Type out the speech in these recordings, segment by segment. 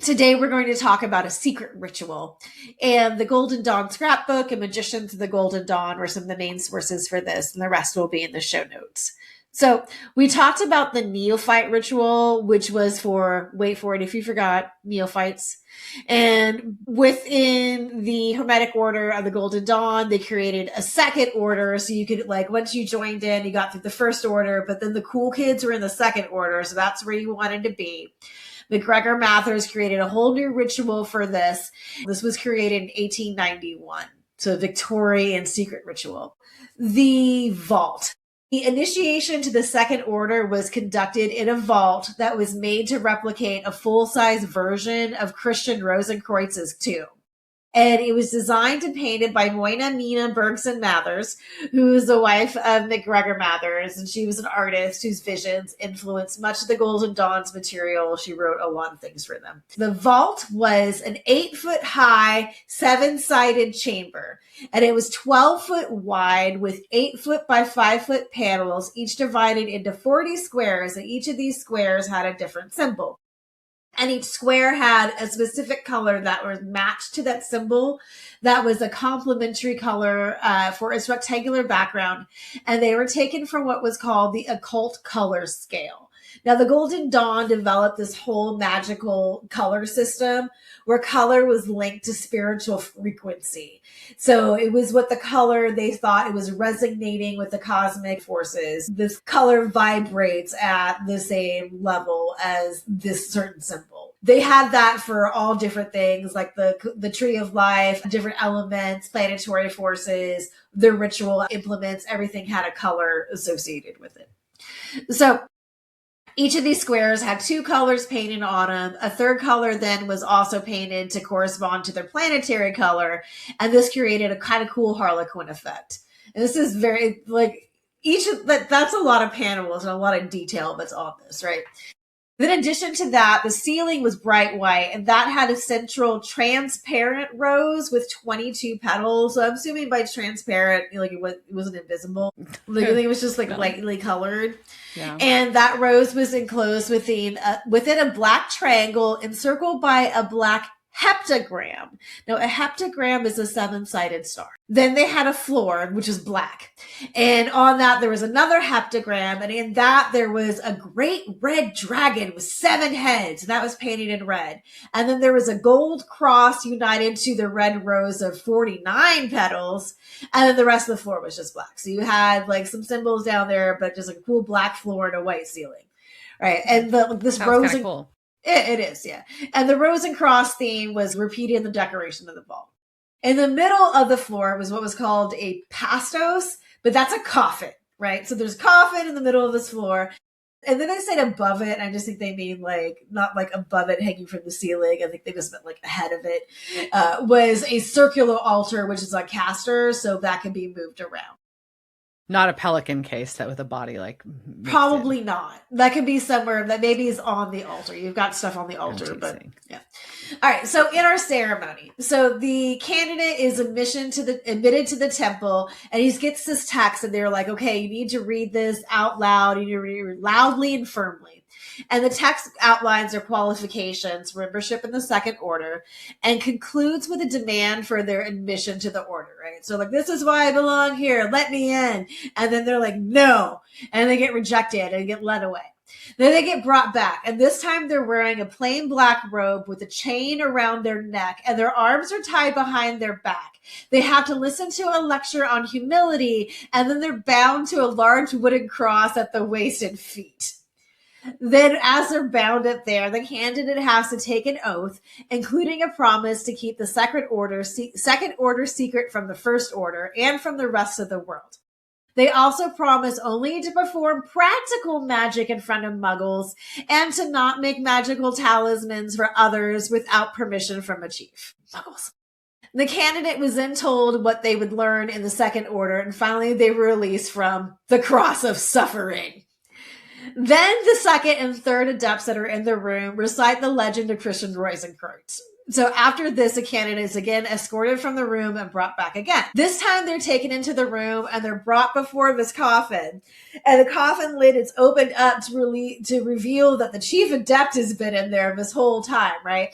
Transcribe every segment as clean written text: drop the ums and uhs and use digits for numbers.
Today, we're going to talk about a secret ritual. And the Golden Dawn scrapbook and Magicians of the Golden Dawn were some of the main sources for this, and the rest will be in the show notes. So we talked about the neophyte ritual, which was for, wait for it if you forgot, neophytes. And within the Hermetic Order of the Golden Dawn, they created a second order. So you could, like, once you joined in, you got through the first order, but then the cool kids were in the second order. So that's where you wanted to be. McGregor Mathers created a whole new ritual for this. This was created in 1891. So Victorian secret ritual. The vault. The initiation to the second order was conducted in a vault that was made to replicate a full-size version of Christian Rosenkreuz's tomb. And it was designed and painted by Moina Nina Bergson Mathers, who is the wife of McGregor Mathers. And she was an artist whose visions influenced much of the Golden Dawn's material. She wrote a lot of things for them. The vault was an 8-foot-high, 7-sided chamber. And it was 12 foot wide with 8 foot by 5 foot panels, each divided into 40 squares. And each of these squares had a different symbol. And each square had a specific color that was matched to that symbol. That was a complementary color for its rectangular background. And they were taken from what was called the occult color scale. Now, the Golden Dawn developed this whole magical color system where color was linked to spiritual frequency. So it was what the color, they thought it was resonating with the cosmic forces. This color vibrates at the same level as this certain symbol. They had that for all different things, like the tree of life, different elements, planetary forces, the ritual implements, everything had a color associated with it. So each of these squares had 2 colors painted on them. A third color then was also painted to correspond to their planetary color. And this created a kind of cool Harlequin effect. And this is very, like, that's a lot of panels and a lot of detail that's on this, right? In addition to that, the ceiling was bright white, and that had a central transparent rose with 22 petals. So I'm assuming by transparent, like it wasn't invisible. Like, it was just like lightly colored. Yeah. And that rose was enclosed within a black triangle encircled by a black heptagram. Now, a heptagram is a 7-sided star. Then they had a floor, which is black. And on that, there was another heptagram. And in that, there was a great red dragon with 7 heads. And that was painted in red. And then there was a gold cross united to the red rose of 49 petals. And then the rest of the floor was just black. So you had like some symbols down there, but just a cool black floor and a white ceiling. Right. And this rose. Cool. It is, yeah. And the rose and cross theme was repeated in the decoration of the vault. In the middle of the floor was what was called a pastos, but that's a coffin, right? So there's a coffin in the middle of this floor. And then I said above it, I just think they mean like, not like above it hanging from the ceiling. I think they just meant like ahead of it, was a circular altar, which is a caster, so that can be moved around. Not a pelican case that with a body like probably not. That could be somewhere that maybe is on the altar. You've got stuff on the altar, but yeah. All right. So in our ceremony, so the candidate is admitted to the temple, and he gets this text, and they're like, okay, you need to read this out loud. You need to read it loudly and firmly. And the text outlines their qualifications for membership in the second order and concludes with a demand for their admission to the order, right? So like, this is why I belong here. Let me in. And then they're like, no. And they get rejected and get led away. Then they get brought back. And this time they're wearing a plain black robe with a chain around their neck, and their arms are tied behind their back. They have to listen to a lecture on humility, and then they're bound to a large wooden cross at the waist and feet. Then, as they're bound up there, the candidate has to take an oath, including a promise to keep the second order secret from the first order and from the rest of the world. They also promise only to perform practical magic in front of muggles and to not make magical talismans for others without permission from a chief. Muggles. The candidate was then told what they would learn in the second order, and finally they were released from the cross of suffering. Then the second and third adepts that are in the room recite the legend of Christian Rosenkreuz. So after this, the candidate is again escorted from the room and brought back again. This time they're taken into the room and they're brought before this coffin. And the coffin lid is opened up to reveal that the chief adept has been in there this whole time, right?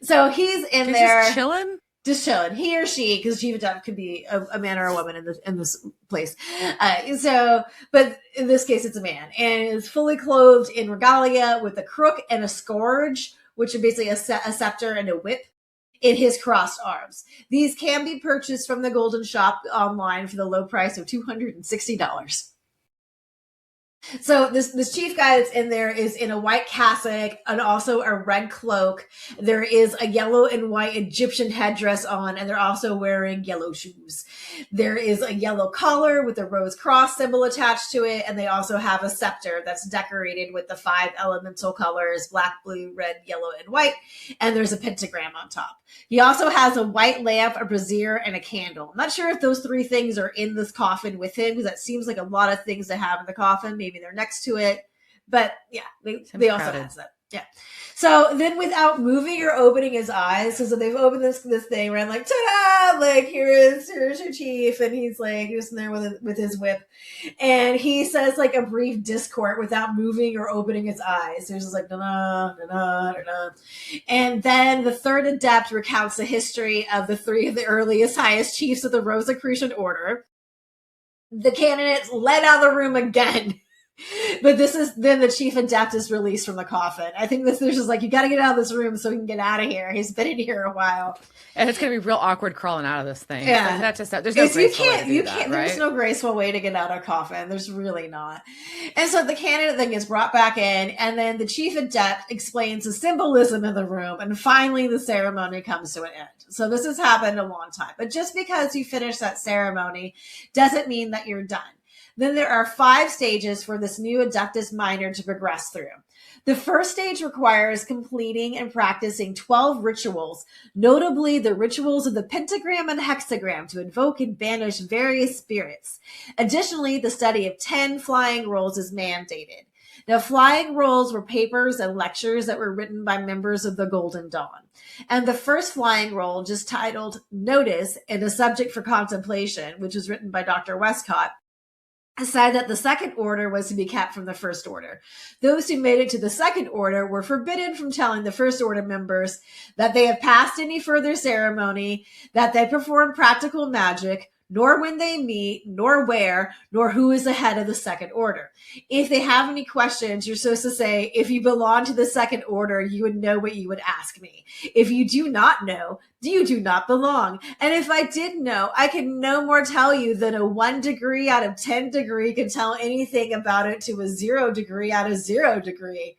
So he's in there. Just chilling? Just chilling. He or she, because chief adept could be a man or a woman in this place. But in this case, it's a man. And is fully clothed in regalia with a crook and a scourge, which are basically a scepter and a whip in his crossed arms. These can be purchased from the Golden Shop online for the low price of $260. So this chief guy that's in there is in a white cassock and also a red cloak. There is a yellow and white Egyptian headdress on, and they're also wearing yellow shoes. There is a yellow collar with a rose cross symbol attached to it, and they also have a scepter that's decorated with the 5 elemental colors: black, blue, red, yellow, and white, and there's a pentagram on top. He also has a white lamp, a brazier, and a candle. I'm not sure if those 3 things are in this coffin with him, because that seems like a lot of things to have in the coffin. Maybe they're next to it, but yeah, they also have that. Yeah. So then, without moving or opening his eyes, so they've opened this thing where I'm like, ta-da! Like, here's your chief, and he's like just in there with his whip, and he says like a brief discourse without moving or opening his eyes. There's just like da-da, da-da, da-da. And then the third adept recounts the history of the 3 of the earliest, highest chiefs of the Rosicrucian order. The candidates let out of the room again. But this is then the chief adept is released from the coffin. I think this is just like, you got to get out of this room so we can get out of here. He's been in here a while, and it's gonna be real awkward crawling out of this thing. Yeah, like, that's just there's no graceful way to do that, right? There's no graceful way to get out of a coffin. There's really not. And so the candidate then gets brought back in, and then the chief adept explains the symbolism in the room, and finally the ceremony comes to an end. So this has happened a long time, but just because you finish that ceremony doesn't mean that you're done. Then there are 5 stages for this new Adeptus minor to progress through. The first stage requires completing and practicing 12 rituals, notably the rituals of the pentagram and hexagram, to invoke and banish various spirits. Additionally, the study of 10 flying rolls is mandated. Now, flying rolls were papers and lectures that were written by members of the Golden Dawn. And the first flying roll, just titled Notice and a Subject for Contemplation, which was written by Dr. Westcott, said that the second order was to be kept from the first order. Those who made it to the second order were forbidden from telling the first order members that they have passed any further ceremony, that they perform practical magic, nor when they meet, nor where, nor who is the head of the second order. If they have any questions, you're supposed to say, if you belong to the second order, you would know what you would ask me. If you do not know, you do not belong. And if I did know, I can no more tell you than a 1 degree out of 10 degree can tell anything about it to a 0 degree out of 0 degree.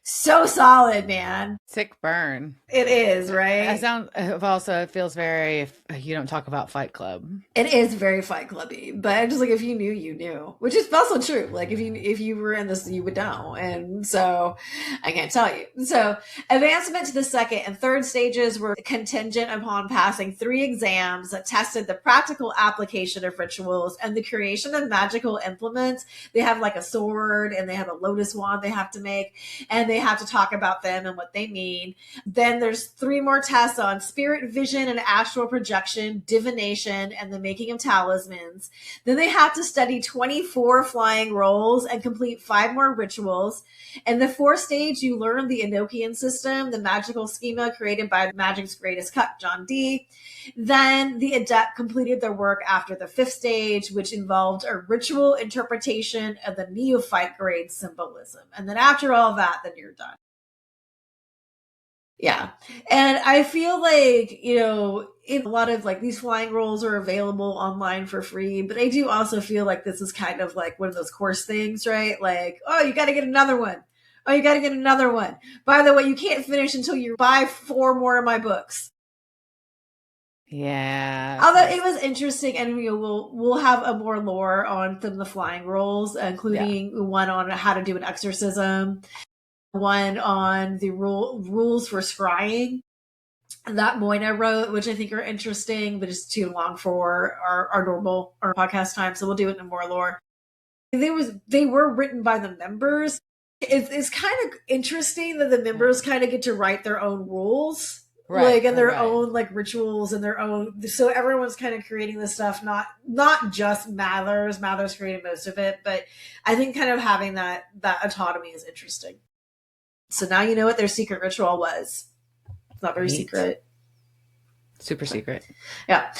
So solid, man. Sick burn. It is, right? It feels very, you don't talk about Fight Club. It is very Fight Clubby, but I'm just like, if you knew, you knew, which is also true. Like if you were in this, you would know. And so I can't tell you. So advancement to the second and third stages were contingent upon passing 3 exams that tested the practical application of rituals and the creation of magical implements. They have like a sword and they have a lotus wand they have to make, and they have to talk about them and what they mean. Then there's 3 more tests on spirit vision and astral projection, divination, and the making of talismans. Then they have to study 24 flying rolls and complete 5 more rituals. In the 4th stage, you learn the Enochian system, the magical schema created by Magic's greatest cut, John Dee. Then the adept completed their work after the 5th stage, which involved a ritual interpretation of the neophyte grade symbolism. And then after all that, then you're done. Yeah. And I feel like, a lot of like these flying rolls are available online for free, but I do also feel like this is kind of like one of those course things, right? Like, oh, you got to get another one. Oh, you got to get another one. By the way, you can't finish until you buy 4 more of my books. Yeah. Although it was interesting, and we'll have a more lore on some of the flying rolls, including one on how to do an exorcism, one on the rules for scrying that Moina wrote, which I think are interesting, but it's too long for our normal podcast time, so we'll do it in more lore. They were written by the members. It's kind of interesting that the members kind of get to write their own rules. Right, and right, their right. own like rituals and their own, so everyone's kind of creating this stuff, not just Mather's creating most of it, but I think kind of having that autonomy is interesting. So now you know what their secret ritual was. It's not very Neat. secret. Super secret. Yeah.